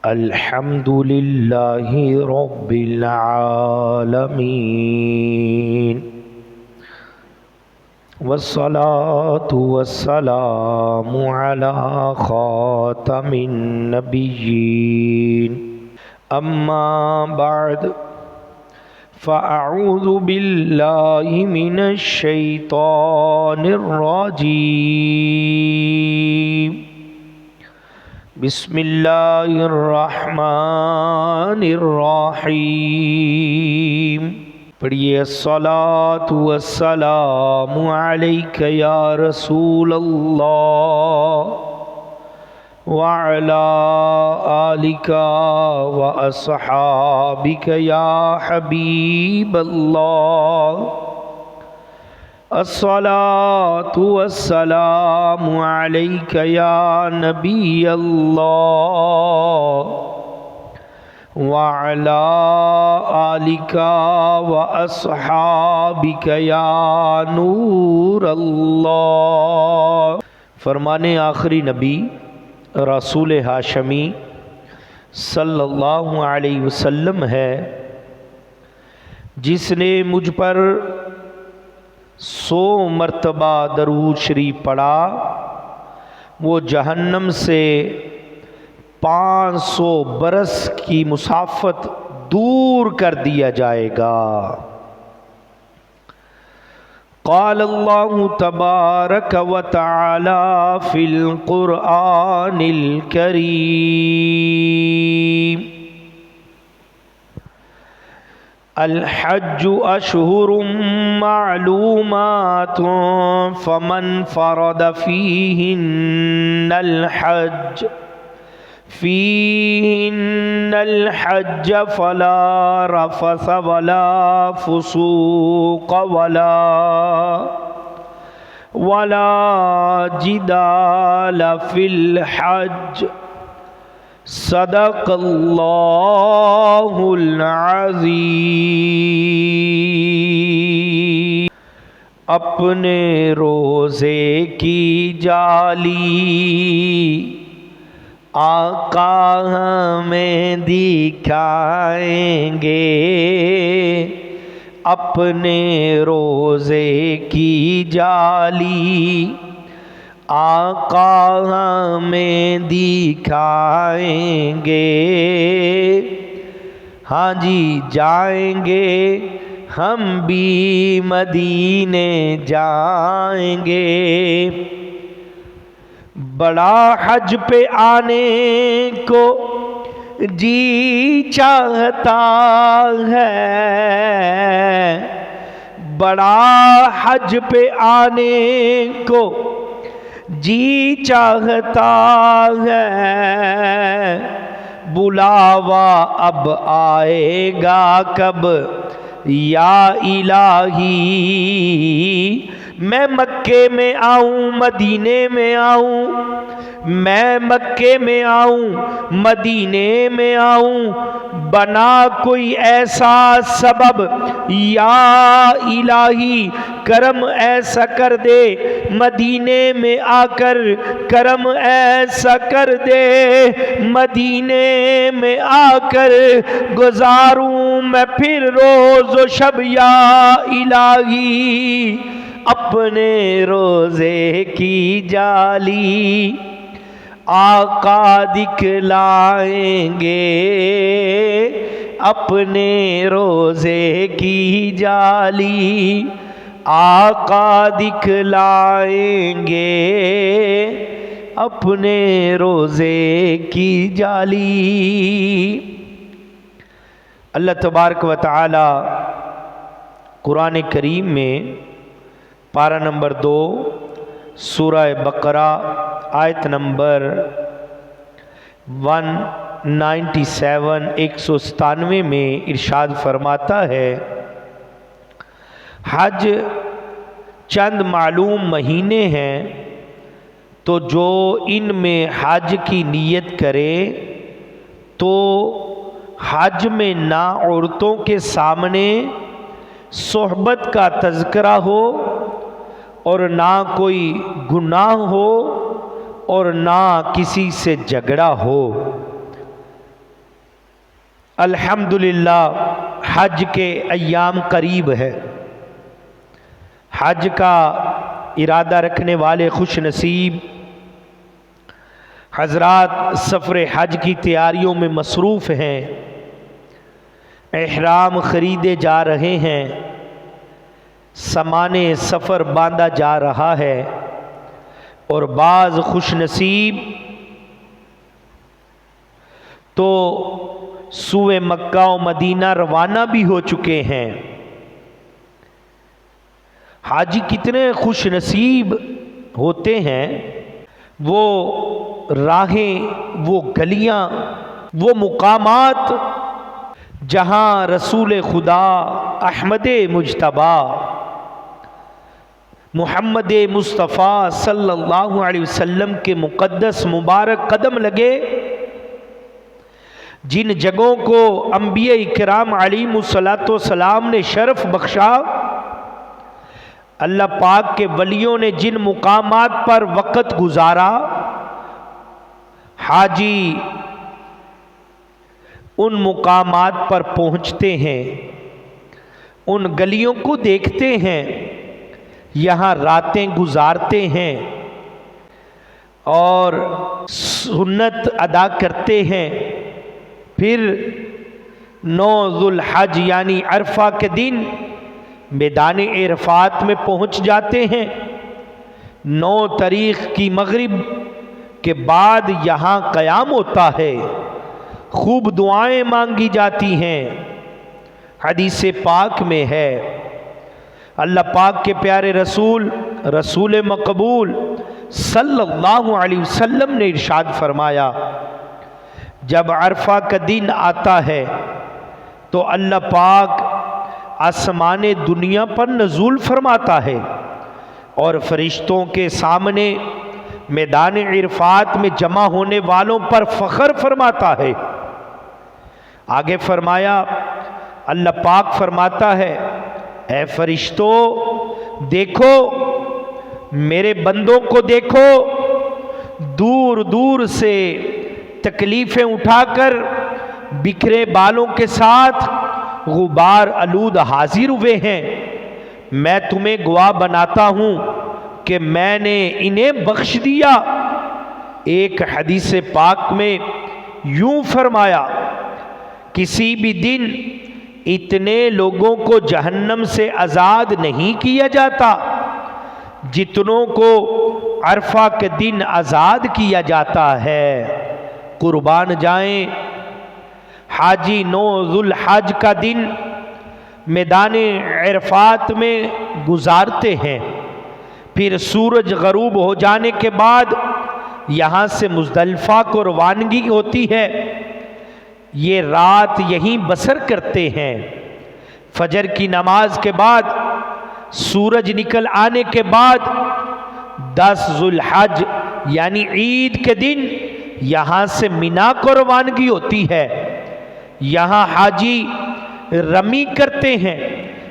الحمد للہ رب العالمین والصلاة والسلام علی خاتم النبیین اما بعد فاعوذ باللہ من الشیطان الرجیم بسم اللہ الرحمن الرحیم پڑھیے الصلاۃ والسلام علیک یا رسول اللہ وعلی آلک واصحابک یا حبیب اللہ الصلاۃ والسلام علیک یا نبی اللہ وعلی آلک واصحابک یا نور اللہ۔ فرمان آخری نبی رسول ہاشمی صلی اللہ علیہ وسلم ہے، جس نے مجھ پر 100 مرتبہ درود شریف پڑھا وہ جہنم سے 500 برس کی مسافت دور کر دیا جائے گا۔ قال اللہ تبارک و تعالی فی القرآن الکریم الحج اشہر معلومات فمن فرد فیہن الحج فلا رفث ولا فسوق ولا جدال فی الحج صدق اللہ العظیم۔ اپنے روزے کی جالی آقا ہمیں دکھائیں گے، اپنے روزے کی جالی آقا ہمیں دکھائیں گے۔ ہاں جی جائیں گے ہم بھی مدینے جائیں گے، بڑا حج پہ آنے کو جی چاہتا ہے، بڑا حج پہ آنے کو جی چاہتا ہے، بلاوا اب آئے گا کب یا الہی، میں مکے میں آؤں مدینے میں آؤں، میں مکے میں آؤں مدینے میں آؤں، بنا کوئی ایسا سبب یا الہی کرم ایسا کر دے، مدینے میں آ کر کرم ایسا کر دے، مدینے میں آ کر گزاروں میں پھر روز و شب یا الہی، اپنے روزے کی جالی آقا دکھلائیں گے، اپنے روزے کی جالی آقا دکھلائیں گے، اپنے روزے کی جالی۔ اللہ تبارک و تعالی قرآن کریم میں پارہ نمبر 2 سورہ بقرہ آیت نمبر 197 197 میں ارشاد فرماتا ہے، حج چند معلوم مہینے ہیں تو جو ان میں حج کی نیت کرے تو حج میں نہ عورتوں کے سامنے صحبت کا تذکرہ ہو اور نہ کوئی گناہ ہو اور نہ کسی سے جھگڑا ہو، الحمدللہ حج کے ایام قریب ہے۔ حج کا ارادہ رکھنے والے خوش نصیب حضرات سفر حج کی تیاریوں میں مصروف ہیں، احرام خریدے جا رہے ہیں، سامان سفر باندھا جا رہا ہے، اور بعض خوش نصیب تو سوئے مکہ و مدینہ روانہ بھی ہو چکے ہیں۔ حاجی کتنے خوش نصیب ہوتے ہیں، وہ راہیں، وہ گلیاں، وہ مقامات جہاں رسول خدا احمد مجتبیٰ محمد مصطفیٰ صلی اللہ علیہ وسلم کے مقدس مبارک قدم لگے، جن جگہوں کو انبیاء کرام علیہم السلام نے شرف بخشا، اللہ پاک کے ولیوں نے جن مقامات پر وقت گزارا، حاجی ان مقامات پر پہنچتے ہیں، ان گلیوں کو دیکھتے ہیں، یہاں راتیں گزارتے ہیں اور سنت ادا کرتے ہیں، پھر 9 ذو الحج یعنی عرفہ کے دن میدان عرفات میں پہنچ جاتے ہیں۔ 9 تاریخ کی مغرب کے بعد یہاں قیام ہوتا ہے، خوب دعائیں مانگی جاتی ہیں۔ حدیث پاک میں ہے، اللہ پاک کے پیارے رسول رسول مقبول صلی اللہ علیہ وسلم نے ارشاد فرمایا، جب عرفہ کا دن آتا ہے تو اللہ پاک آسمان دنیا پر نزول فرماتا ہے اور فرشتوں کے سامنے میدان عرفات میں جمع ہونے والوں پر فخر فرماتا ہے۔ آگے فرمایا، اللہ پاک فرماتا ہے، اے فرشتوں دیکھو میرے بندوں کو، دیکھو دور دور سے تکلیفیں اٹھا کر بکھرے بالوں کے ساتھ غبار آلود حاضر ہوئے ہیں، میں تمہیں گواہ بناتا ہوں کہ میں نے انہیں بخش دیا۔ ایک حدیث پاک میں یوں فرمایا، کسی بھی دن اتنے لوگوں کو جہنم سے آزاد نہیں کیا جاتا جتنوں کو عرفہ کے دن آزاد کیا جاتا ہے۔ قربان جائیں، حاجی 9 ذو الحج کا دن میدان عرفات میں گزارتے ہیں، پھر سورج غروب ہو جانے کے بعد یہاں سے مزدلفہ کو روانگی ہوتی ہے، یہ رات یہیں بسر کرتے ہیں۔ فجر کی نماز کے بعد سورج نکل آنے کے بعد 10 ذو الحج یعنی عید کے دن یہاں سے مینا کو روانگی ہوتی ہے۔ یہاں حاجی رمی کرتے ہیں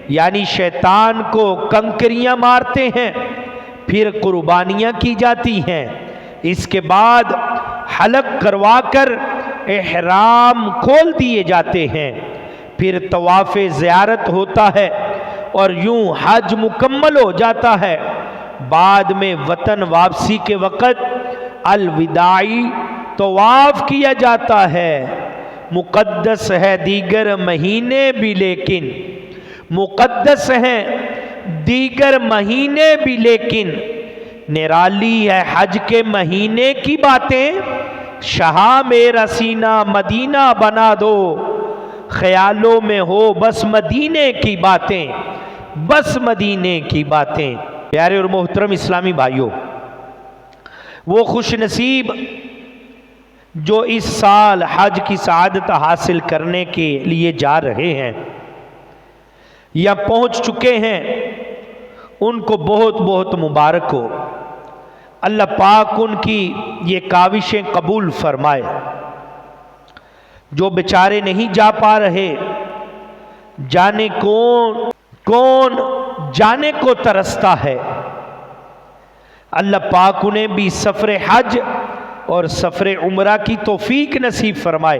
یعنی شیطان کو کنکریاں مارتے ہیں، پھر قربانیاں کی جاتی ہیں، اس کے بعد حلق کروا کر احرام کھول دیے جاتے ہیں، پھر طواف زیارت ہوتا ہے اور یوں حج مکمل ہو جاتا ہے۔ بعد میں وطن واپسی کے وقت الوداعی طواف کیا جاتا ہے۔ مقدس ہے دیگر مہینے بھی لیکن، مقدس ہیں دیگر مہینے بھی لیکن، نرالی ہے حج کے مہینے کی باتیں، شہاں میرا سینہ مدینہ بنا دو، خیالوں میں ہو بس مدینے کی باتیں، بس مدینے کی باتیں۔ پیارے اور محترم اسلامی بھائیوں، وہ خوش نصیب جو اس سال حج کی سعادت حاصل کرنے کے لیے جا رہے ہیں یا پہنچ چکے ہیں، ان کو بہت بہت مبارک ہو۔ اللہ پاک ان کی یہ کاوشیں قبول فرمائے۔ جو بیچارے نہیں جا پا رہے، جانے کون جانے کو ترستا ہے، اللہ پاک انہیں بھی سفر حج اور سفر عمرہ کی توفیق نصیب فرمائے۔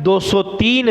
203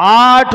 8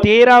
13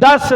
10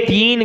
3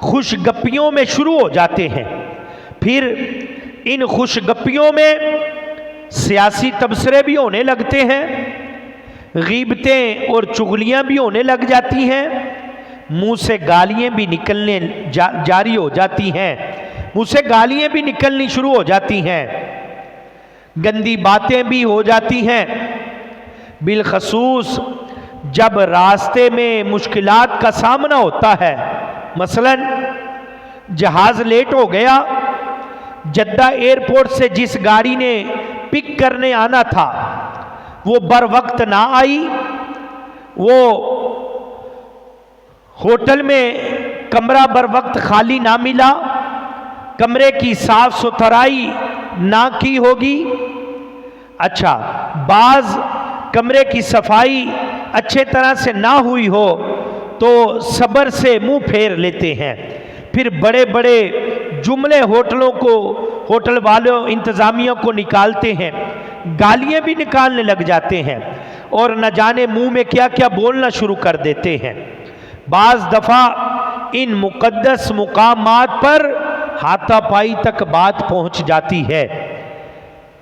خوش گپیوں میں شروع ہو جاتے ہیں. پھر ان خوش گپیوں میں سیاسی تبصرے بھی ہونے لگتے ہیں، غیبتیں اور چغلیاں بھی ہونے لگ جاتی ہیں، منہ سے گالیاں بھی نکلنے جاری ہو جاتی ہیں، منہ سے گالیاں بھی نکلنی شروع ہو جاتی ہیں، گندی باتیں بھی ہو جاتی ہیں. بالخصوص جب راستے میں مشکلات کا سامنا ہوتا ہے، مثلا جہاز لیٹ ہو گیا، جدہ ایئرپورٹ سے جس گاڑی نے پک کرنے آنا تھا وہ بر وقت نہ آئی، وہ ہوٹل میں کمرہ بر وقت خالی نہ ملا، کمرے کی صاف ستھرائی نہ کی ہوگی. اچھا، بعض کمرے کی صفائی اچھے طرح سے نہ ہوئی ہو تو صبر سے منہ پھیر لیتے ہیں. پھر بڑے بڑے جملے ہوٹل والوں انتظامیہ کو نکالتے ہیں، گالیاں بھی نکالنے لگ جاتے ہیں اور نہ جانے منہ میں کیا کیا بولنا شروع کر دیتے ہیں. بعض دفعہ ان مقدس مقامات پر ہاتھا پائی تک بات پہنچ جاتی ہے.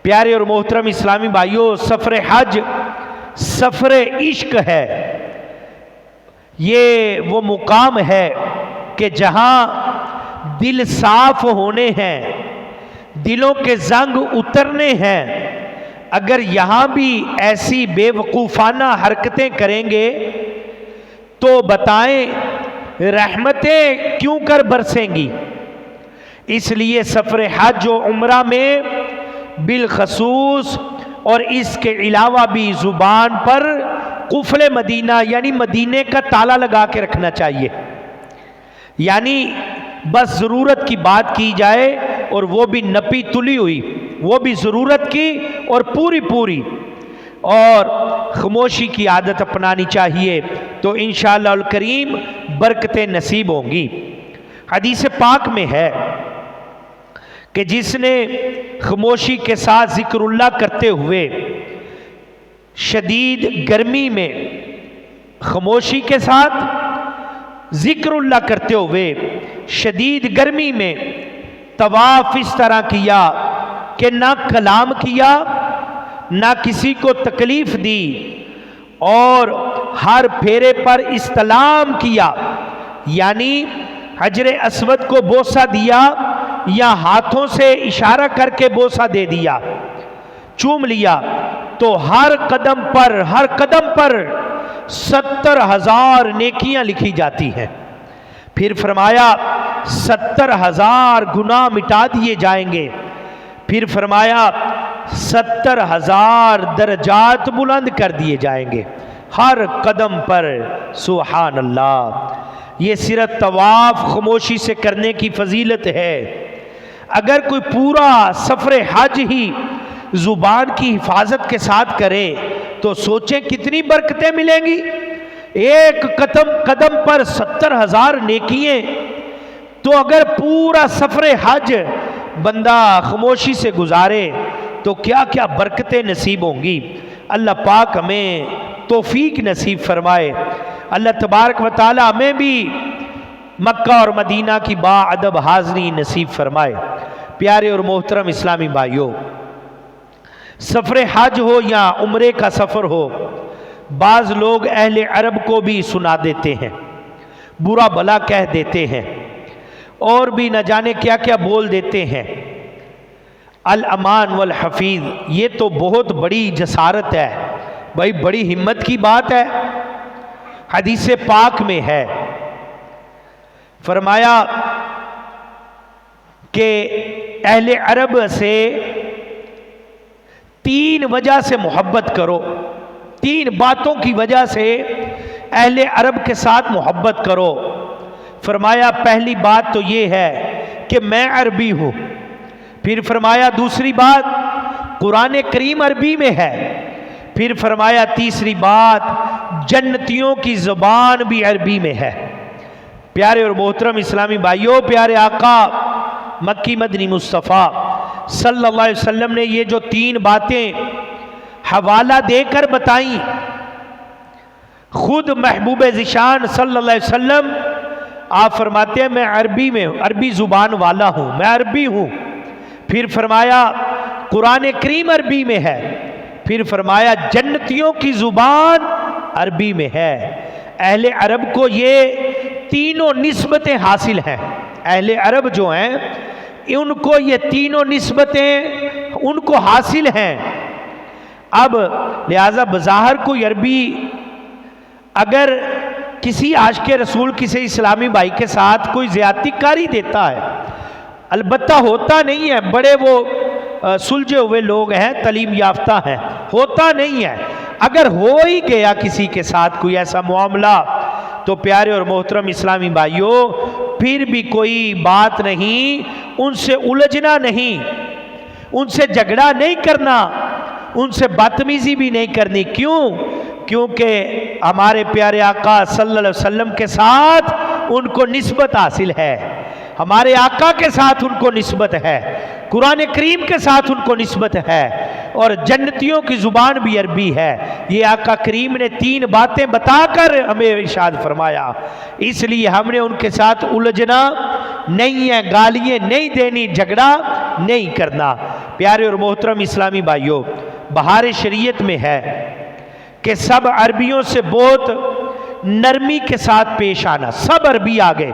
پیارے اور محترم اسلامی بھائیوں، سفر حج سفر عشق ہے. یہ وہ مقام ہے کہ جہاں دل صاف ہونے ہیں، دلوں کے زنگ اترنے ہیں. اگر یہاں بھی ایسی بے وقوفانہ حرکتیں کریں گے تو بتائیں رحمتیں کیوں کر برسیں گی. اس لیے سفر حج و عمرہ میں بالخصوص اور اس کے علاوہ بھی زبان پر قفل مدینہ یعنی مدینے کا تالا لگا کے رکھنا چاہیے. یعنی بس ضرورت کی بات کی جائے اور وہ بھی نپی تلی ہوئی، وہ بھی ضرورت کی اور پوری اور خاموشی کی عادت اپنانی چاہیے تو انشاءاللہ الکریم برکتیں نصیب ہوں گی. حدیث پاک میں ہے کہ جس نے خاموشی کے ساتھ ذکر اللہ کرتے ہوئے شدید گرمی میں خاموشی کے ساتھ ذکر اللہ کرتے ہوئے شدید گرمی میں طواف اس طرح کیا کہ نہ کلام کیا، نہ کسی کو تکلیف دی، اور ہر پھیرے پر استلام کیا، یعنی حجر اسود کو بوسہ دیا یا ہاتھوں سے اشارہ کر کے بوسہ دے دیا، چوم لیا، تو ہر قدم پر 70,000 نیکیاں لکھی جاتی ہیں. پھر فرمایا 70,000 گناہ مٹا دیے جائیں گے. پھر فرمایا 70,000 درجات بلند کر دیے جائیں گے ہر قدم پر. سبحان اللہ. یہ صرف طواف خاموشی سے کرنے کی فضیلت ہے. اگر کوئی پورا سفر حج ہی زبان کی حفاظت کے ساتھ کرے تو سوچیں کتنی برکتیں ملیں گی. ایک قدم پر 70,000 نیکییں. تو اگر پورا سفر حج بندہ خاموشی سے گزارے تو کیا کیا برکتیں نصیب ہوں گی. اللہ پاک ہمیں توفیق نصیب فرمائے. اللہ تبارک و تعالی ہمیں بھی مکہ اور مدینہ کی با ادب حاضری نصیب فرمائے. پیارے اور محترم اسلامی بھائیوں، سفر حج ہو یا عمرے کا سفر ہو، بعض لوگ اہل عرب کو بھی سنا دیتے ہیں، برا بھلا کہہ دیتے ہیں، اور بھی نہ جانے کیا کیا بول دیتے ہیں. الامان والحفیظ، یہ تو بہت بڑی جسارت ہے بھائی، بڑی ہمت کی بات ہے. حدیث پاک میں ہے، فرمایا کہ اہل عرب سے 3 وجہ سے محبت کرو. 3 باتوں کی وجہ سے اہل عرب کے ساتھ محبت کرو. فرمایا پہلی بات تو یہ ہے کہ میں عربی ہوں. پھر فرمایا دوسری بات قرآن کریم عربی میں ہے. پھر فرمایا تیسری بات جنتیوں کی زبان بھی عربی میں ہے. پیارے اور محترم اسلامی بھائیوں، پیارے آقا مکی مدنی مصطفیٰ صلی اللہ علیہ وسلم نے یہ جو 3 باتیں حوالہ دے کر بتائیں، خود محبوب ذیشان صلی اللہ علیہ وسلم آپ فرماتے ہیں میں عربی زبان والا ہوں، میں عربی ہوں۔ پھر فرمایا قرآن کریم عربی میں ہے، پھر فرمایا جنتیوں کی زبان عربی میں ہے۔ اہل عرب کو یہ تینوں نسبتیں حاصل ہیں، اہل عرب جو ہیں ان کو یہ تینوں نسبتیں ان کو حاصل ہیں۔ اب لہذا بظاہر کوئی عربی اگر کسی عاشق رسول کسی اسلامی بھائی کے ساتھ کوئی زیادتی کاری دیتا ہے، البتہ ہوتا نہیں ہے، بڑے وہ سلجھے ہوئے لوگ ہیں، تعلیم یافتہ ہیں، ہوتا نہیں ہے، اگر ہو ہی گیا کسی کے ساتھ کوئی ایسا معاملہ تو پیارے اور محترم اسلامی بھائیوں پھر بھی کوئی بات نہیں، ان سے الجھنا نہیں، ان سے جھگڑا نہیں کرنا، ان سے بدتمیزی بھی نہیں کرنی۔ کیوں؟ کیونکہ ہمارے پیارے آقا صلی اللہ علیہ وسلم کے ساتھ ان کو نسبت حاصل ہے، ہمارے آقا کے ساتھ ان کو نسبت ہے، قرآن کریم کے ساتھ ان کو نسبت ہے، اور جنتیوں کی زبان بھی عربی ہے۔ یہ آقا کریم نے 3 باتیں بتا کر ہمیں ارشاد فرمایا، اس لیے ہم نے ان کے ساتھ الجھنا نہیں ہے، گالیاں نہیں دینی، جھگڑا نہیں کرنا۔ پیارے اور محترم اسلامی بھائیوں، بہار شریعت میں ہے کہ سب عربیوں سے بہت نرمی کے ساتھ پیش آنا، سب عربی آگے۔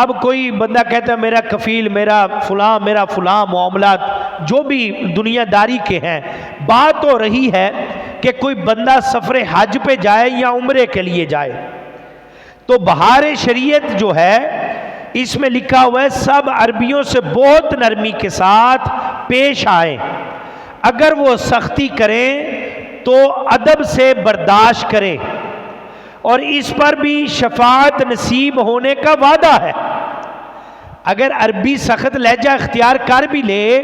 اب کوئی بندہ کہتا ہے میرا کفیل، میرا فلاں معاملات جو بھی دنیا داری کے ہیں، بات ہو رہی ہے کہ کوئی بندہ سفر حج پہ جائے یا عمرے کے لیے جائے، تو بہار شریعت جو ہے اس میں لکھا ہوا ہے سب عربیوں سے بہت نرمی کے ساتھ پیش آئیں، اگر وہ سختی کریں تو ادب سے برداشت کریں، اور اس پر بھی شفاعت نصیب ہونے کا وعدہ ہے۔ اگر عربی سخت لہجہ اختیار کر بھی لے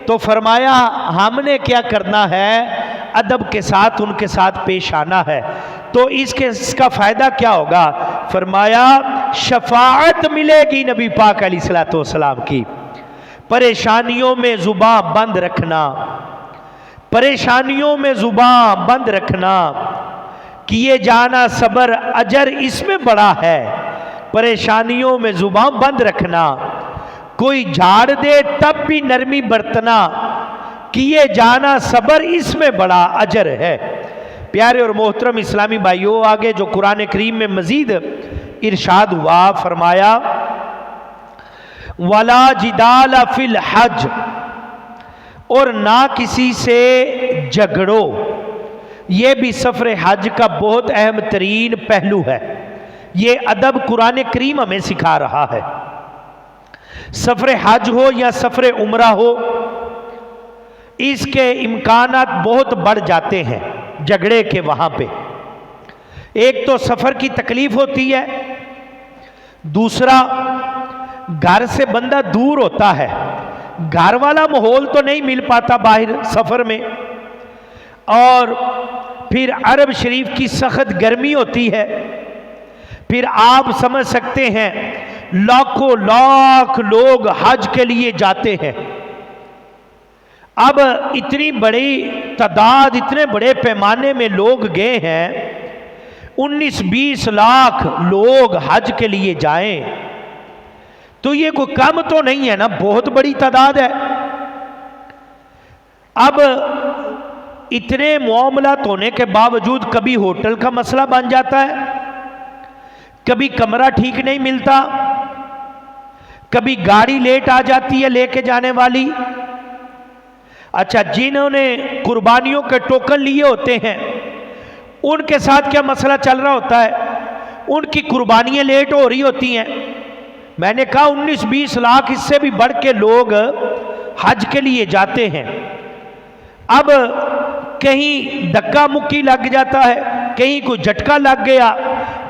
تو فرمایا ہم نے کیا کرنا ہے، ادب کے ساتھ ان کے ساتھ پیش آنا ہے۔ تو اس کا فائدہ کیا ہوگا؟ فرمایا شفاعت ملے گی نبی پاک علیہ الصلوۃ والسلام کی۔ پریشانیوں میں زبان بند رکھنا، پریشانیوں میں زبان بند رکھنا، کیے جانا صبر اجر اس میں بڑا ہے، پریشانیوں میں زبان بند رکھنا، کوئی جھاڑ دے تب بھی نرمی برتنا، کیے جانا صبر اس میں بڑا اجر ہے۔ پیارے اور محترم اسلامی بھائیوں، آگے جو قرآن کریم میں مزید ارشاد ہوا، فرمایا وَلَا جِدَالَ فِي الْحَجِّ، اور نہ کسی سے جھگڑو۔ یہ بھی سفر حج کا بہت اہم ترین پہلو ہے، یہ ادب قرآن کریم ہمیں سکھا رہا ہے۔ سفر حج ہو یا سفر عمرہ ہو، اس کے امکانات بہت بڑھ جاتے ہیں جھگڑے کے وہاں پہ۔ ایک تو سفر کی تکلیف ہوتی ہے، دوسرا گھر سے بندہ دور ہوتا ہے، گھر والا ماحول تو نہیں مل پاتا باہر سفر میں، اور پھر عرب شریف کی سخت گرمی ہوتی ہے، پھر آپ سمجھ سکتے ہیں لاکھوں لاکھ لوگ حج کے لیے جاتے ہیں۔ اب اتنی بڑی تعداد، اتنے بڑے پیمانے میں لوگ گئے ہیں، 19-20 لاکھ لوگ حج کے لیے جائیں تو یہ کوئی کم تو نہیں ہے نا، بہت بڑی تعداد ہے۔ اب اتنے معاملات ہونے کے باوجود کبھی ہوٹل کا مسئلہ بن جاتا ہے، کبھی کمرہ ٹھیک نہیں ملتا، کبھی گاڑی لیٹ آ جاتی ہے لے کے جانے والی۔ اچھا، جنہوں نے قربانیوں کے ٹوکن لیے ہوتے ہیں ان کے ساتھ کیا مسئلہ چل رہا ہوتا ہے؟ ان کی قربانیاں لیٹ ہو رہی ہوتی ہیں۔ میں نے کہا 19-20 لاکھ، اس سے بھی بڑھ کے لوگ حج کے لیے جاتے ہیں۔ اب کہیں دھکا مکی لگ جاتا ہے، کہیں کوئی جھٹکا لگ گیا،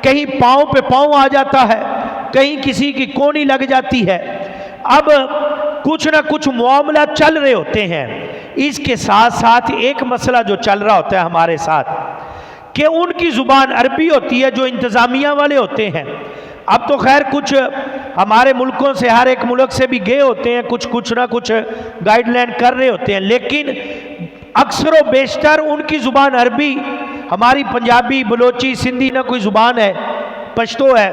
کہیں پاؤں پہ پاؤں آ جاتا ہے، کہیں کسی کی کونی لگ جاتی ہے۔ اب کچھ نہ کچھ معاملات چل رہے ہوتے ہیں۔ اس کے ساتھ ساتھ ایک مسئلہ جو چل رہا ہوتا ہے ہمارے ساتھ کہ ان کی زبان عربی ہوتی ہے جو انتظامیہ والے ہوتے ہیں۔ اب تو خیر کچھ ہمارے ملکوں سے، ہر ایک ملک سے بھی گئے ہوتے ہیں، کچھ نہ کچھ گائیڈ لائن کر رہے ہوتے ہیں، لیکن اکثر و بیشتر ان کی زبان عربی، ہماری پنجابی، بلوچی، سندھی نہ کوئی زبان ہے، پشتو ہے،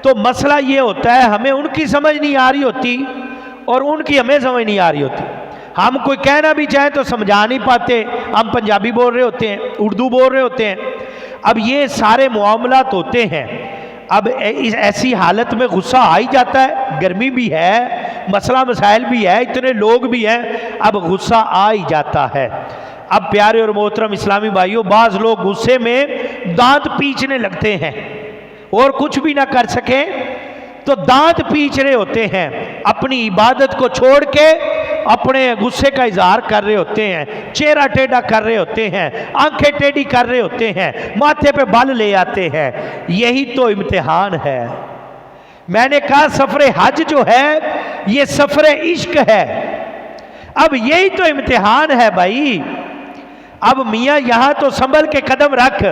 تو مسئلہ یہ ہوتا ہے ہمیں ان کی سمجھ نہیں آ رہی ہوتی اور ان کی ہمیں سمجھ نہیں آ رہی ہوتی. ہم کوئی کہنا بھی چاہیں تو سمجھا نہیں پاتے, ہم پنجابی بول رہے ہوتے ہیں, اردو بول رہے ہوتے ہیں. اب یہ سارے معاملات ہوتے ہیں. اب ایسی حالت میں غصہ آ ہی جاتا ہے, گرمی بھی ہے, مسئلہ مسائل بھی ہے, اتنے لوگ بھی ہیں, اب غصہ آ ہی جاتا ہے. اب پیارے اور محترم اسلامی بھائیوں, بعض لوگ غصے میں دانت پیچنے لگتے ہیں, اور کچھ بھی نہ کر سکیں تو دانت پیچ رہے ہوتے ہیں, اپنی عبادت کو چھوڑ کے اپنے غصے کا اظہار کر رہے ہوتے ہیں, چہرہ ٹیڑھا کر رہے ہوتے ہیں, آنکھیں ٹیڑھی کر رہے ہوتے ہیں, ماتھے پہ بل لے آتے ہیں. یہی تو امتحان ہے. میں نے کہا سفر حج جو ہے یہ سفر عشق ہے. اب یہی تو امتحان ہے بھائی. اب میاں یہاں تو سنبھل کے قدم رکھ,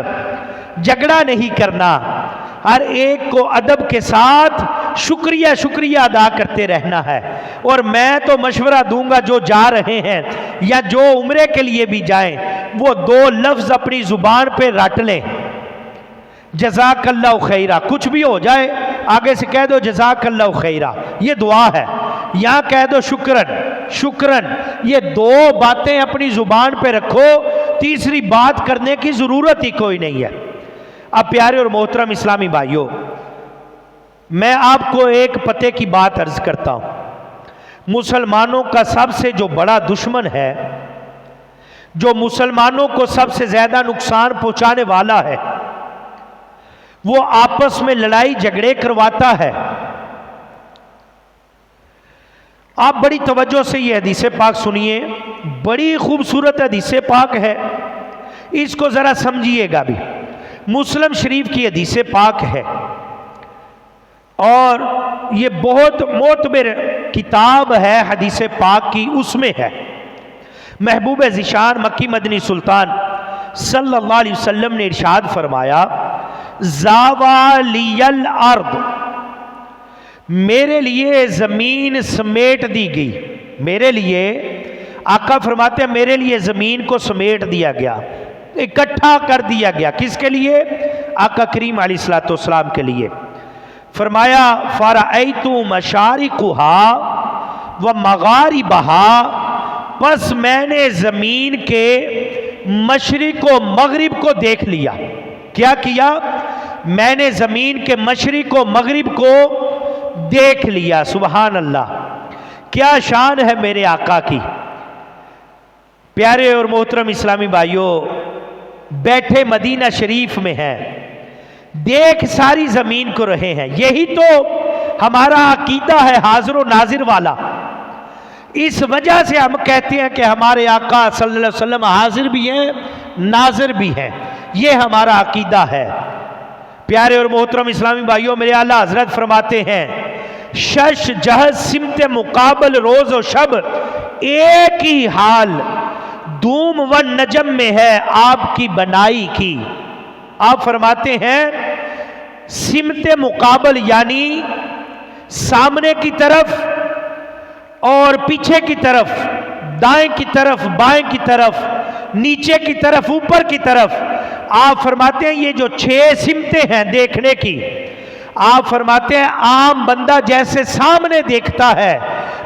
جھگڑا نہیں کرنا, ہر ایک کو ادب کے ساتھ شکریہ ادا کرتے رہنا ہے. اور میں تو مشورہ دوں گا جو جا رہے ہیں یا جو عمرے کے لیے بھی جائیں, وہ 2 لفظ اپنی زبان پہ رٹ لیں, جزاک اللہ خیرہ. کچھ بھی ہو جائے آگے سے کہہ دو جزاک اللہ خیرہ, یہ دعا ہے. یہاں کہہ دو شکرن. یہ 2 باتیں اپنی زبان پہ رکھو, تیسری بات کرنے کی ضرورت ہی کوئی نہیں ہے. اب پیارے اور محترم اسلامی بھائیوں, میں آپ کو ایک پتے کی بات عرض کرتا ہوں. مسلمانوں کا سب سے جو بڑا دشمن ہے, جو مسلمانوں کو سب سے زیادہ نقصان پہنچانے والا ہے, وہ آپس میں لڑائی جھگڑے کرواتا ہے. آپ بڑی توجہ سے یہ حدیث پاک سنیے, بڑی خوبصورت حدیث پاک ہے, اس کو ذرا سمجھیے گا بھی. مسلم شریف کی حدیث پاک ہے اور یہ بہت معتبر کتاب ہے حدیث پاک کی. اس میں ہے محبوب ذیشان مکی مدنی سلطان صلی اللہ علیہ وسلم نے ارشاد فرمایا, زاوالی الارض, میرے لیے زمین سمیٹ دی گئی. میرے لیے, آقا فرماتے ہیں میرے لیے زمین کو سمیٹ دیا گیا, اکٹھا کر دیا گیا. کس کے لیے؟ آقا کریم علیہ الصلوۃ والسلام کے لیے. فرمایا فرأیت مشارقها ومغاربها, پس میں نے زمین کے مشرق و مغرب کو دیکھ لیا. کیا کیا؟ میں نے زمین کے مشرق و مغرب کو دیکھ لیا. سبحان اللہ, کیا شان ہے میرے آقا کی. پیارے اور محترم اسلامی بھائیوں, بیٹھے مدینہ شریف میں ہیں, دیکھ ساری زمین کو رہے ہیں. یہی تو ہمارا عقیدہ ہے حاضر و ناظر والا. اس وجہ سے ہم کہتے ہیں کہ ہمارے آقا صلی اللہ علیہ وسلم حاضر بھی ہیں ناظر بھی ہیں. یہ ہمارا عقیدہ ہے. پیارے اور محترم اسلامی بھائیوں, میرے اعلیٰ حضرت فرماتے ہیں, شش جہت سمت مقابل روز و شب ایک ہی حال, دوم و نجم میں ہے آپ کی بنائی کی. آپ فرماتے ہیں سمت مقابل یعنی سامنے کی طرف اور پیچھے کی طرف, دائیں کی طرف, بائیں کی طرف, نیچے کی طرف, اوپر کی طرف. آپ فرماتے ہیں یہ جو 6 سمتیں ہیں دیکھنے کی, آپ فرماتے ہیں عام بندہ جیسے سامنے دیکھتا ہے,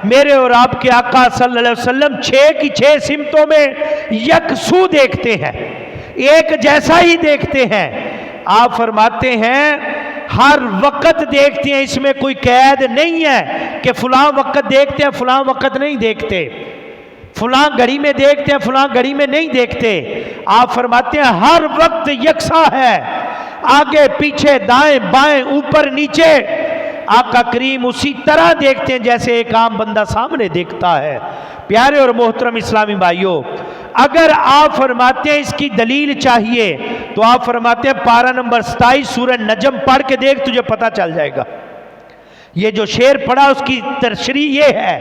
میرے اور آپ کے آقا صلی اللہ علیہ وسلم 6 کی 6 سمتوں میں یکسو دیکھتے ہیں, ایک جیسا ہی دیکھتے ہیں. آپ فرماتے ہیں ہر وقت دیکھتے ہیں, اس میں کوئی قید نہیں ہے کہ فلاں وقت دیکھتے ہیں فلاں وقت نہیں دیکھتے, فلاں گھڑی میں دیکھتے ہیں فلاں گھڑی میں نہیں دیکھتے. آپ فرماتے ہیں ہر وقت یکساں ہے, آگے پیچھے دائیں بائیں اوپر نیچے. آقا کریم اسی طرح دیکھتے ہیں جیسے ایک عام بندہ سامنے دیکھتا ہے. پیارے اور محترم اسلامی بھائیوں, اگر آپ فرماتے ہیں اس کی دلیل چاہیے تو آپ فرماتے ہیں پارہ نمبر 27 سورہ نجم پڑھ کے دیکھ, تجھے پتہ چل جائے گا. یہ جو شعر پڑھا اس کی تشریح یہ ہے.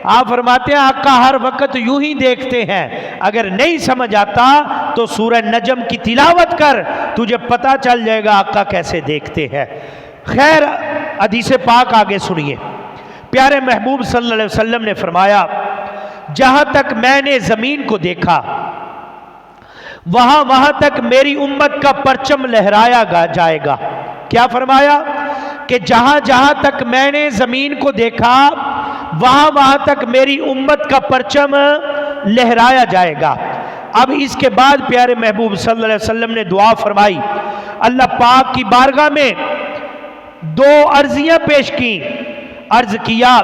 آپ فرماتے ہیں آقا ہر وقت یوں ہی دیکھتے ہیں. اگر نہیں سمجھ آتا تو سورہ نجم کی تلاوت کر, تجھے پتہ چل جائے گا آقا کیسے دیکھتے ہیں. خیر, حدیث پاک آگے سنیے. پیارے محبوب صلی اللہ علیہ وسلم نے فرمایا جہاں تک میں نے زمین کو دیکھا وہاں تک میری امت کا پرچم لہرایا جائے گا. کیا فرمایا؟ کہ جہاں جہاں تک میں نے زمین کو دیکھا وہاں وہاں تک میری امت کا پرچم لہرایا جائے گا۔ اب اس کے بعد پیارے محبوب صلی اللہ علیہ وسلم نے دعا فرمائی، اللہ پاک کی بارگاہ میں دو عرضیاں پیش کی۔ عرض کیا،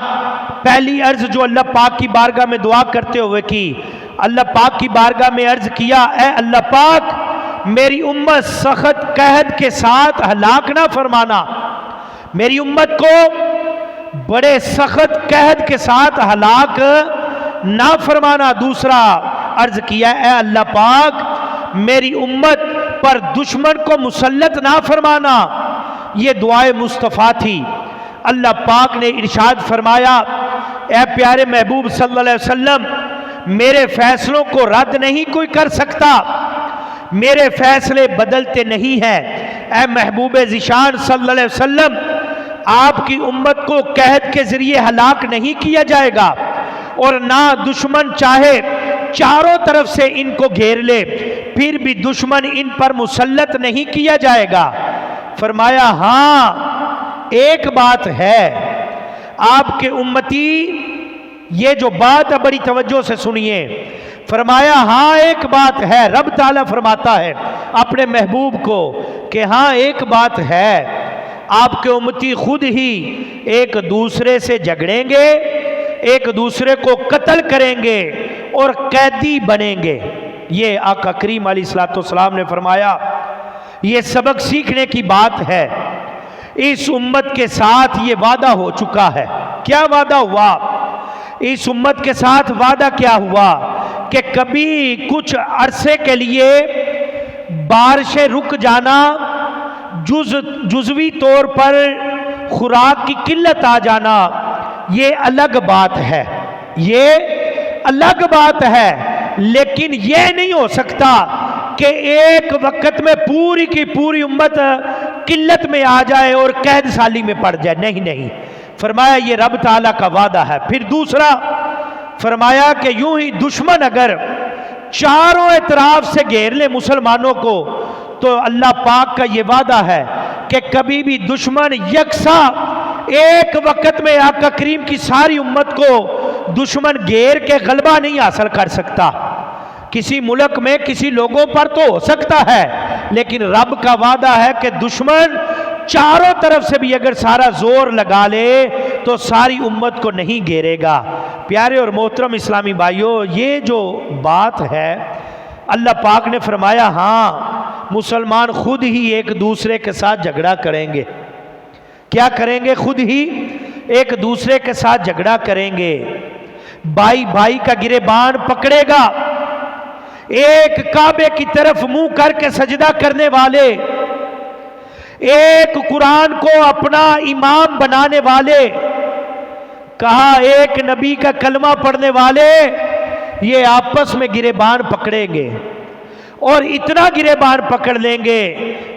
پہلی عرض جو اللہ پاک کی بارگاہ میں دعا کرتے ہوئے کی، اللہ پاک کی بارگاہ میں عرض کیا، اے اللہ پاک میری امت سخت قحط کے ساتھ ہلاک نہ فرمانا، میری امت کو بڑے سخت قحط کے ساتھ ہلاک نہ فرمانا۔ دوسرا عرض کیا، اے اللہ پاک میری امت پر دشمن کو مسلط نہ فرمانا۔ یہ دعائے مصطفیٰ تھی۔ اللہ پاک نے ارشاد فرمایا، اے پیارے محبوب صلی اللہ علیہ وسلم میرے فیصلوں کو رد نہیں کوئی کر سکتا، میرے فیصلے بدلتے نہیں ہیں۔ اے محبوب ذیشان صلی اللہ علیہ وسلم آپ کی امت کو قحط کے ذریعے ہلاک نہیں کیا جائے گا، اور نہ دشمن چاہے چاروں طرف سے ان کو گھیر لے پھر بھی دشمن ان پر مسلط نہیں کیا جائے گا۔ فرمایا ہاں ایک بات ہے، آپ کے امتی یہ جو بات ہے بڑی توجہ سے سنیے۔ فرمایا ہاں ایک بات ہے، رب تعالیٰ فرماتا ہے اپنے محبوب کو کہ ہاں ایک بات ہے، آپ کے امتی خود ہی ایک دوسرے سے جھگڑیں گے، ایک دوسرے کو قتل کریں گے اور قیدی بنیں گے۔ یہ آقا کریم علیہ الصلوۃ والسلام نے فرمایا یہ سبق سیکھنے کی بات ہے۔ اس امت کے ساتھ یہ وعدہ ہو چکا ہے۔ کیا وعدہ ہوا؟ اس امت کے ساتھ وعدہ کیا ہوا کہ کبھی کچھ عرصے کے لیے بارشیں رک جانا، جزوی طور پر خوراک کی قلت آ جانا، یہ الگ بات ہے، یہ الگ بات ہے، لیکن یہ نہیں ہو سکتا کہ ایک وقت میں پوری کی پوری امت قلت میں آ جائے اور قید سالی میں پڑ جائے۔ نہیں نہیں، فرمایا یہ رب تعالیٰ کا وعدہ ہے۔ پھر دوسرا فرمایا کہ یوں ہی دشمن اگر چاروں اطراف سے گھیر لے مسلمانوں کو تو اللہ پاک کا یہ وعدہ ہے کہ کبھی بھی دشمن یکساں ایک وقت میں آقا کریم کی ساری امت کو دشمن گھیر کے غلبہ نہیں حاصل کر سکتا۔ کسی ملک میں کسی لوگوں پر تو ہو سکتا ہے، لیکن رب کا وعدہ ہے کہ دشمن چاروں طرف سے بھی اگر سارا زور لگا لے تو ساری امت کو نہیں گھیرے گا۔ پیارے اور محترم اسلامی بھائیوں، یہ جو بات ہے اللہ پاک نے فرمایا ہاں مسلمان خود ہی ایک دوسرے کے ساتھ جھگڑا کریں گے۔ کیا کریں گے؟ خود ہی ایک دوسرے کے ساتھ جھگڑا کریں گے۔ بھائی بھائی کا گریبان پکڑے گا، ایک کعبے کی طرف منہ کر کے سجدہ کرنے والے، ایک قرآن کو اپنا امام بنانے والے، کہا ایک نبی کا کلمہ پڑھنے والے، یہ آپس میں گریبان پکڑیں گے اور اتنا گریبان پکڑ لیں گے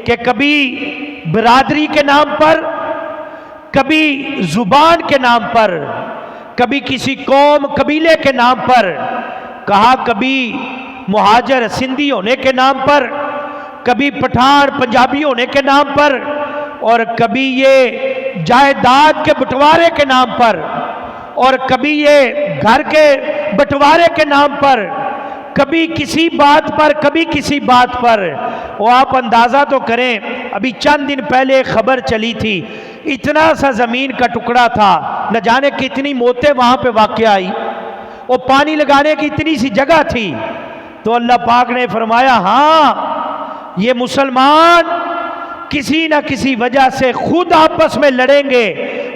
کہ کبھی برادری کے نام پر، کبھی زبان کے نام پر، کبھی کسی قوم قبیلے کے نام پر، کہا کبھی مہاجر سندھی ہونے کے نام پر، کبھی پٹھان پنجابی ہونے کے نام پر، اور کبھی یہ جائیداد کے بٹوارے کے نام پر، اور کبھی یہ گھر کے بٹوارے کے نام پر، کبھی کسی بات پر، کبھی کسی بات پر۔ وہ آپ اندازہ تو کریں، ابھی چند دن پہلے خبر چلی تھی، اتنا سا زمین کا ٹکڑا تھا، نہ جانے کتنی موتیں وہاں پہ واقع آئی، وہ پانی لگانے کی اتنی سی جگہ تھی، تو اللہ پاک نے فرمایا ہاں یہ مسلمان کسی نہ کسی وجہ سے خود آپس میں لڑیں گے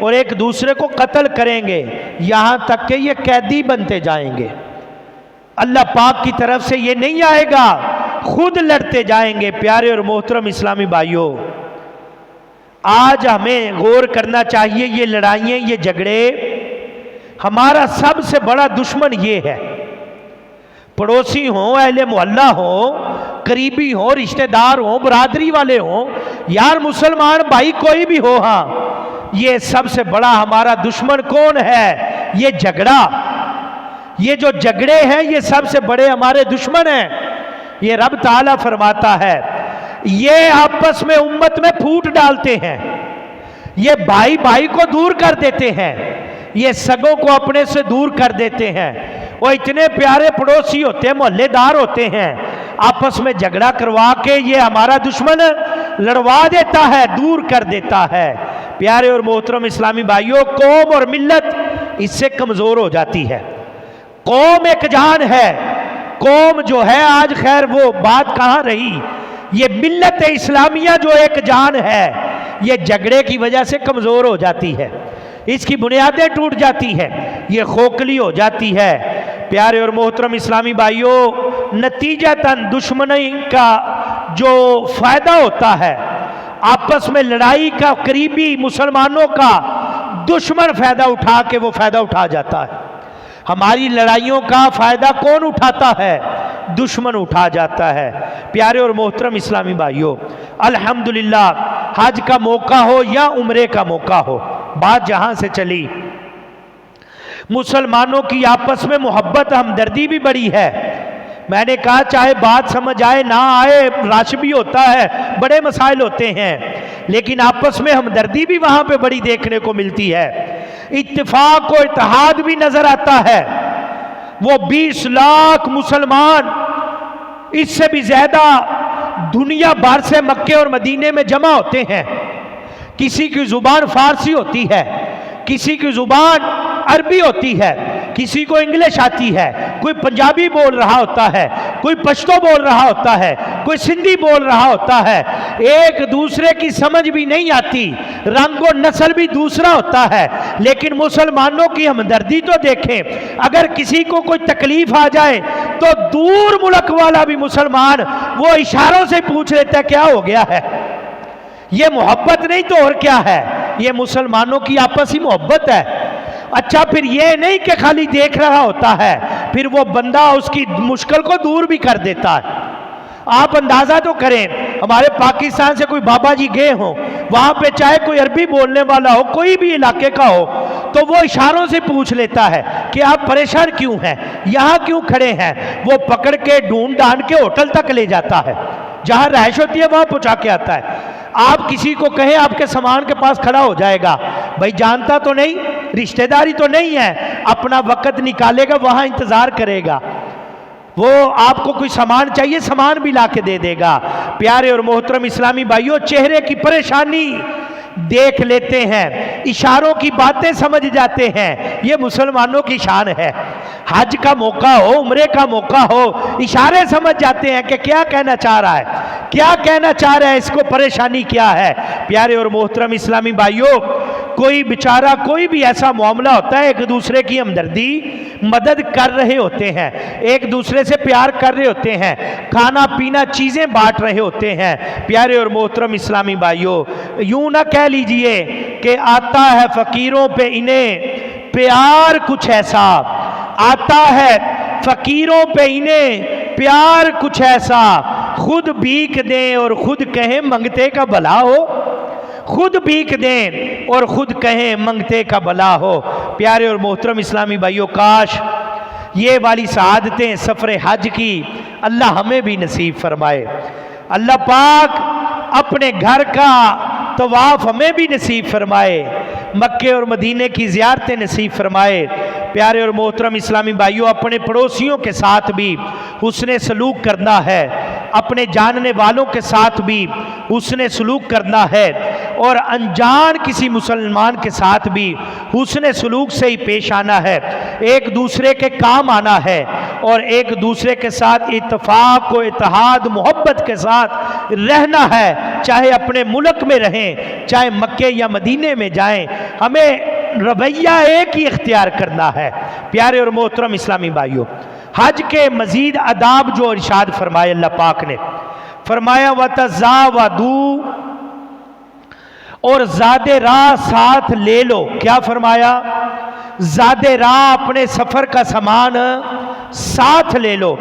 اور ایک دوسرے کو قتل کریں گے، یہاں تک کہ یہ قیدی بنتے جائیں گے۔ اللہ پاک کی طرف سے یہ نہیں آئے گا، خود لڑتے جائیں گے۔ پیارے اور محترم اسلامی بھائیوں، آج ہمیں غور کرنا چاہیے، یہ لڑائیاں، یہ جھگڑے، ہمارا سب سے بڑا دشمن یہ ہے۔ پڑوسی ہوں، اہل محلہ ہوں، قریبی ہوں، رشتہ دار ہوں، برادری والے ہوں، یار مسلمان بھائی کوئی بھی ہو، ہاں یہ سب سے بڑا ہمارا دشمن کون ہے؟ یہ جھگڑا۔ یہ جو جھگڑے ہیں یہ سب سے بڑے ہمارے دشمن ہیں۔ یہ رب تعالیٰ فرماتا ہے یہ آپس میں امت میں پھوٹ ڈالتے ہیں، یہ بھائی بھائی کو دور کر دیتے ہیں، یہ سگوں کو اپنے سے دور کر دیتے ہیں۔ وہ اتنے پیارے پڑوسی ہوتے ہیں، محلے دار ہوتے ہیں، آپس میں جھگڑا کروا کے یہ ہمارا دشمن لڑوا دیتا ہے، دور کر دیتا ہے۔ پیارے اور محترم اسلامی بھائیوں، قوم اور ملت اس سے کمزور ہو جاتی ہے۔ قوم ایک جان ہے، قوم جو ہے آج خیر وہ بات کہاں رہی، یہ ملت اسلامیہ جو ایک جان ہے یہ جھگڑے کی وجہ سے کمزور ہو جاتی ہے، اس کی بنیادیں ٹوٹ جاتی ہے، یہ کھوکھلی ہو جاتی ہے۔ پیارے اور محترم اسلامی بھائیوں، نتیجتاً دشمنی کا جو فائدہ ہوتا ہے، آپس میں لڑائی کا قریبی مسلمانوں کا دشمن فائدہ اٹھا کے وہ فائدہ اٹھا جاتا ہے۔ ہماری لڑائیوں کا فائدہ کون اٹھاتا ہے؟ دشمن اٹھا جاتا ہے۔ پیارے اور محترم اسلامی بھائیوں، الحمدللہ حج کا موقع ہو یا عمرے کا موقع ہو، بات جہاں سے چلی، مسلمانوں کی آپس میں محبت ہمدردی بھی بڑی ہے۔ میں نے کہا چاہے بات سمجھ آئے نہ آئے، رش بھی ہوتا ہے، بڑے مسائل ہوتے ہیں، لیکن آپس میں ہمدردی بھی وہاں پہ بڑی دیکھنے کو ملتی ہے، اتفاق و اتحاد بھی نظر آتا ہے۔ وہ 20 لاکھ مسلمان، اس سے بھی زیادہ دنیا بھر سے مکے اور مدینے میں جمع ہوتے ہیں۔ کسی کی زبان فارسی ہوتی ہے، کسی کی زبان عربی ہوتی ہے، کسی کو انگلش آتی ہے، کوئی پنجابی بول رہا ہوتا ہے، کوئی پشتو بول رہا ہوتا ہے، کوئی سندھی بول رہا ہوتا ہے، ایک دوسرے کی سمجھ بھی نہیں آتی، رنگ و نسل بھی دوسرا ہوتا ہے، لیکن مسلمانوں کی ہمدردی تو دیکھیں، اگر کسی کو کوئی تکلیف آ جائے تو دور ملک والا بھی مسلمان وہ اشاروں سے پوچھ لیتا ہے کیا ہو گیا ہے۔ یہ محبت نہیں تو اور کیا ہے، یہ مسلمانوں کی آپسی محبت ہے۔ اچھا پھر یہ نہیں کہ خالی دیکھ رہا ہوتا ہے، پھر وہ بندہ اس کی مشکل کو دور بھی کر دیتا ہے۔ آپ اندازہ تو کریں، ہمارے پاکستان سے کوئی بابا جی گئے ہوں، وہاں پہ چاہے کوئی عربی بولنے والا ہو، کوئی بھی علاقے کا ہو، تو وہ اشاروں سے پوچھ لیتا ہے کہ آپ پریشان کیوں ہیں، یہاں کیوں کھڑے ہیں، وہ پکڑ کے ڈھونڈ ڈھانڈ کے ہوٹل تک لے جاتا ہے، جہاں رہائش ہوتی ہے وہاں پہنچا کے آتا ہے۔ آپ کسی کو کہیں آپ کے سامان کے پاس کھڑا ہو جائے گا، بھائی جانتا تو نہیں، رشتہ داری تو نہیں ہے، اپنا وقت نکالے گا، وہاں انتظار کرے گا، وہ آپ کو کوئی سامان چاہیے سامان بھی لا کے دے دے گا۔ پیارے اور محترم اسلامی بھائیوں، چہرے کی پریشانی دیکھ لیتے ہیں، اشاروں کی باتیں سمجھ جاتے ہیں، یہ مسلمانوں کی شان ہے۔ حج کا موقع ہو، عمرے کا موقع ہو، اشارے سمجھ جاتے ہیں کہ کیا کہنا چاہ رہا ہے، کیا کہنا چاہ رہا ہے، اس کو پریشانی کیا ہے۔ پیارے اور محترم اسلامی بھائیوں، کوئی بیچارہ کوئی بھی ایسا معاملہ ہوتا ہے، ایک دوسرے کی ہمدردی مدد کر رہے ہوتے ہیں، ایک دوسرے سے پیار کر رہے ہوتے ہیں، کھانا پینا چیزیں بانٹ رہے ہوتے ہیں۔ پیارے اور محترم اسلامی بھائیوں، یوں نہ کہہ لیجئے کہ آتا ہے فقیروں پہ انہیں پیار کچھ ایسا، آتا ہے فقیروں پہ انہیں پیار کچھ ایسا، خود بھیک دیں اور خود کہیں منگتے کا بھلا ہو، خود بھیک دیں اور خود کہیں منگتے کا بھلا ہو۔ پیارے اور محترم اسلامی بھائیوں، کاش یہ والی سعادتیں سفر حج کی اللہ ہمیں بھی نصیب فرمائے، اللہ پاک اپنے گھر کا طواف ہمیں بھی نصیب فرمائے، مکے اور مدینے کی زیارتیں نصیب فرمائے۔ پیارے اور محترم اسلامی بھائیوں، اپنے پڑوسیوں کے ساتھ بھی حسن سلوک کرنا ہے، اپنے جاننے والوں کے ساتھ بھی حسن سلوک کرنا ہے، اور انجان کسی مسلمان کے ساتھ بھی حسن سلوک سے ہی پیش آنا ہے، ایک دوسرے کے کام آنا ہے، اور ایک دوسرے کے ساتھ اتفاق و اتحاد محبت کے ساتھ رہنا ہے، چاہے اپنے ملک میں رہیں، چاہے مکے یا مدینے میں جائیں، ہمیں رویہ ایک ہی اختیار کرنا ہے۔ پیارے اور محترم اسلامی بھائیوں، حج کے مزید آداب جو ارشاد فرمائے اللہ پاک نے، فرمایا وَتَزَاوَدُوا، اور زاد راہ ساتھ لے لو۔ کیا فرمایا؟ زاد راہ، اپنے سفر کا سامان ساتھ لے لو۔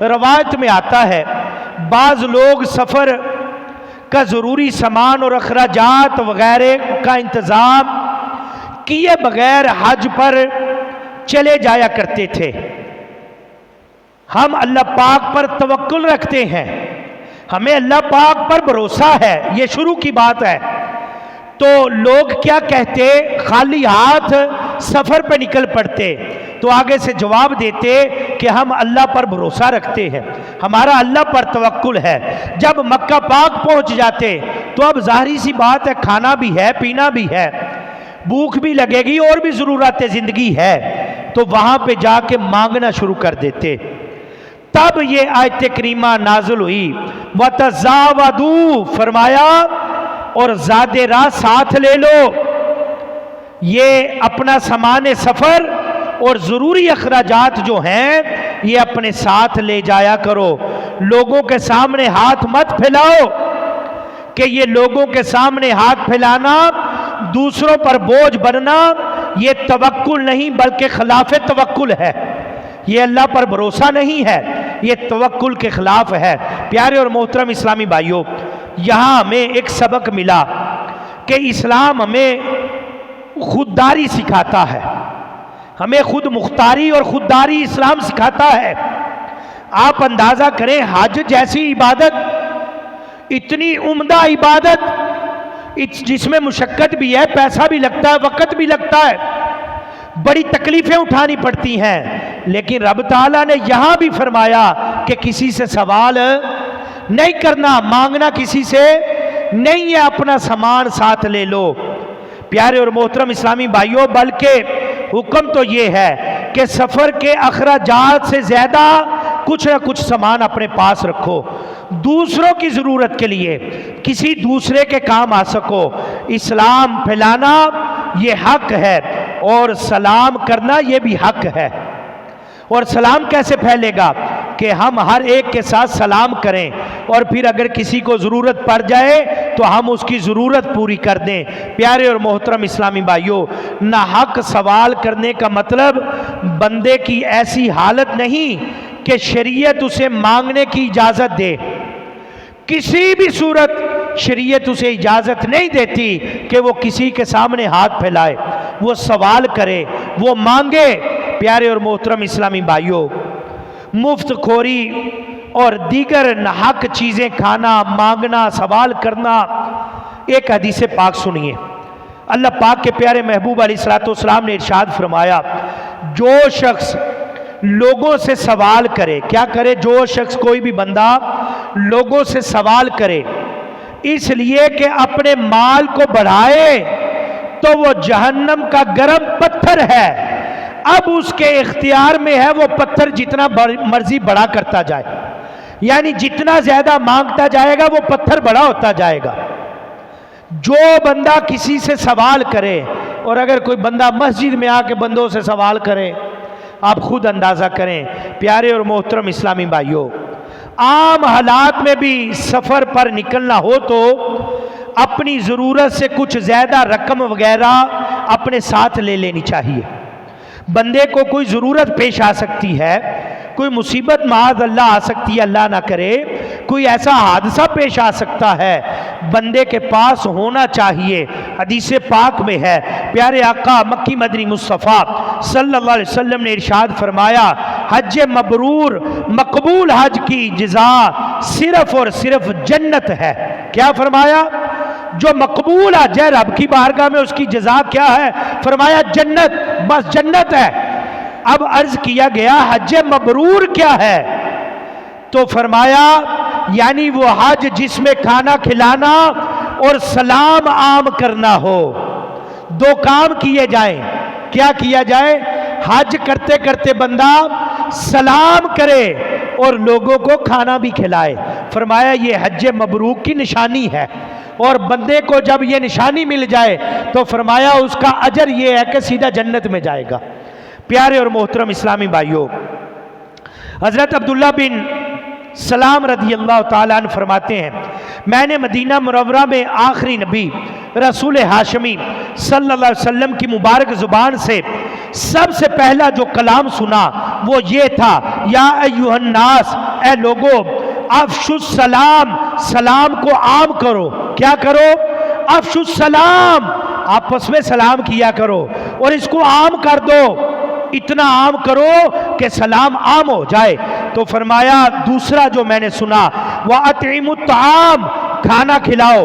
روایت میں آتا ہے بعض لوگ سفر کا ضروری سامان اور اخراجات وغیرہ کا انتظام کیے بغیر حج پر چلے جایا کرتے تھے۔ ہم اللہ پاک پر توکل رکھتے ہیں، ہمیں اللہ پاک پر بھروسہ ہے، یہ شروع کی بات ہے، تو لوگ کیا کہتے؟ خالی ہاتھ سفر پہ نکل پڑتے تو آگے سے جواب دیتے کہ ہم اللہ پر بھروسہ رکھتے ہیں، ہمارا اللہ پر توکل ہے۔ جب مکہ پاک پہنچ جاتے تو اب ظاہری سی بات ہے، کھانا بھی ہے، پینا بھی ہے، بھوک بھی لگے گی، اور بھی ضرورت زندگی ہے، تو وہاں پہ جا کے مانگنا شروع کر دیتے۔ تب یہ آیت کریمہ نازل ہوئی، وَتَزَاوَدُوا، فرمایا اور زادِ راہ ساتھ لے لو، یہ اپنا سامان سفر اور ضروری اخراجات جو ہیں یہ اپنے ساتھ لے جایا کرو۔ لوگوں کے سامنے ہاتھ مت پھیلاؤ، کہ یہ لوگوں کے سامنے ہاتھ پھیلانا، دوسروں پر بوجھ بننا، یہ توکل نہیں بلکہ خلاف توکل ہے، یہ اللہ پر بھروسہ نہیں ہے، یہ توکل کے خلاف ہے۔ پیارے اور محترم اسلامی بھائیوں، یہاں ہمیں ایک سبق ملا کہ اسلام ہمیں خودداری سکھاتا ہے، ہمیں خود مختاری اور خودداری اسلام سکھاتا ہے۔ آپ اندازہ کریں، حج جیسی عبادت، اتنی عمدہ عبادت، جس میں مشقت بھی ہے، پیسہ بھی لگتا ہے، وقت بھی لگتا ہے، بڑی تکلیفیں اٹھانی پڑتی ہیں، لیکن رب تعالیٰ نے یہاں بھی فرمایا کہ کسی سے سوال نہیں کرنا، مانگنا کسی سے نہیں ہے، اپنا سامان ساتھ لے لو۔ پیارے اور محترم اسلامی بھائیوں، بلکہ حکم تو یہ ہے کہ سفر کے اخراجات سے زیادہ کچھ نہ کچھ سامان اپنے پاس رکھو، دوسروں کی ضرورت کے لیے، کسی دوسرے کے کام آ سکو۔ اسلام پھیلانا یہ حق ہے، اور سلام کرنا یہ بھی حق ہے۔ اور سلام کیسے پھیلے گا؟ کہ ہم ہر ایک کے ساتھ سلام کریں، اور پھر اگر کسی کو ضرورت پڑ جائے تو ہم اس کی ضرورت پوری کر دیں۔ پیارے اور محترم اسلامی بھائیوں، ناحق سوال کرنے کا مطلب بندے کی ایسی حالت نہیں کہ شریعت اسے مانگنے کی اجازت دے، کسی بھی صورت شریعت اسے اجازت نہیں دیتی کہ وہ کسی کے سامنے ہاتھ پھیلائے، وہ سوال کرے، وہ مانگے۔ پیارے اور محترم اسلامی بھائیوں، مفت خوری اور دیگر ناحق چیزیں کھانا، مانگنا، سوال کرنا، ایک حدیث پاک سنیے۔ اللہ پاک کے پیارے محبوب علیہ الصلوۃ والسلام نے ارشاد فرمایا، جو شخص لوگوں سے سوال کرے، کیا کرے؟ جو شخص، کوئی بھی بندہ لوگوں سے سوال کرے اس لیے کہ اپنے مال کو بڑھائے، تو وہ جہنم کا گرم پتھر ہے، اب اس کے اختیار میں ہے وہ پتھر جتنا مرضی بڑا کرتا جائے، یعنی جتنا زیادہ مانگتا جائے گا وہ پتھر بڑا ہوتا جائے گا۔ جو بندہ کسی سے سوال کرے، اور اگر کوئی بندہ مسجد میں آ کے بندوں سے سوال کرے، آپ خود اندازہ کریں۔ پیارے اور محترم اسلامی بھائیوں، عام حالات میں بھی سفر پر نکلنا ہو تو اپنی ضرورت سے کچھ زیادہ رقم وغیرہ اپنے ساتھ لے لینی چاہیے۔ بندے کو کوئی ضرورت پیش آ سکتی ہے، کوئی مصیبت معاذ اللہ آ سکتی ہے، اللہ نہ کرے، کوئی ایسا حادثہ پیش آ سکتا ہے، بندے کے پاس ہونا چاہیے۔ حدیث پاک میں ہے، پیارے آقا مکی مدنی مصطفیٰ صلی اللہ علیہ وسلم نے ارشاد فرمایا، حج مبرور، مقبول حج کی جزا صرف اور صرف جنت ہے۔ کیا فرمایا؟ جو مقبول حج ہے رب کی بارگاہ میں، اس کی جزا کیا ہے؟ فرمایا جنت، بس جنت ہے۔ اب عرض کیا گیا حج مبرور کیا ہے؟ تو فرمایا یعنی وہ حج جس میں کھانا کھلانا اور سلام عام کرنا ہو، دو کام کیے جائیں۔ کیا کیا جائے؟ حج کرتے کرتے بندہ سلام کرے اور لوگوں کو کھانا بھی کھلائے۔ فرمایا یہ حج مبرور کی نشانی ہے، اور بندے کو جب یہ نشانی مل جائے تو فرمایا اس کا اجر یہ ہے کہ سیدھا جنت میں جائے گا۔ پیارے اور محترم اسلامی بھائیوں، حضرت عبداللہ بن سلام رضی اللہ تعالیٰ عنہ فرماتے ہیں، میں نے مدینہ منورہ میں آخری نبی رسول ہاشمی صلی اللہ علیہ وسلم کی مبارک زبان سے سب سے پہلا جو کلام سنا وہ یہ تھا، یا ایھا الناس، اے لوگو، افشوا السلام، سلام کو عام کرو۔ کیا کرو؟ افشوا السلام، آپس میں سلام کیا کرو اور اس کو عام کر دو، اتنا عام کرو کہ سلام عام ہو جائے۔ تو فرمایا دوسرا جو میں نے سنا، وَأَطْعِمُوا الطَّعَامَ، کھانا کھلاؤ۔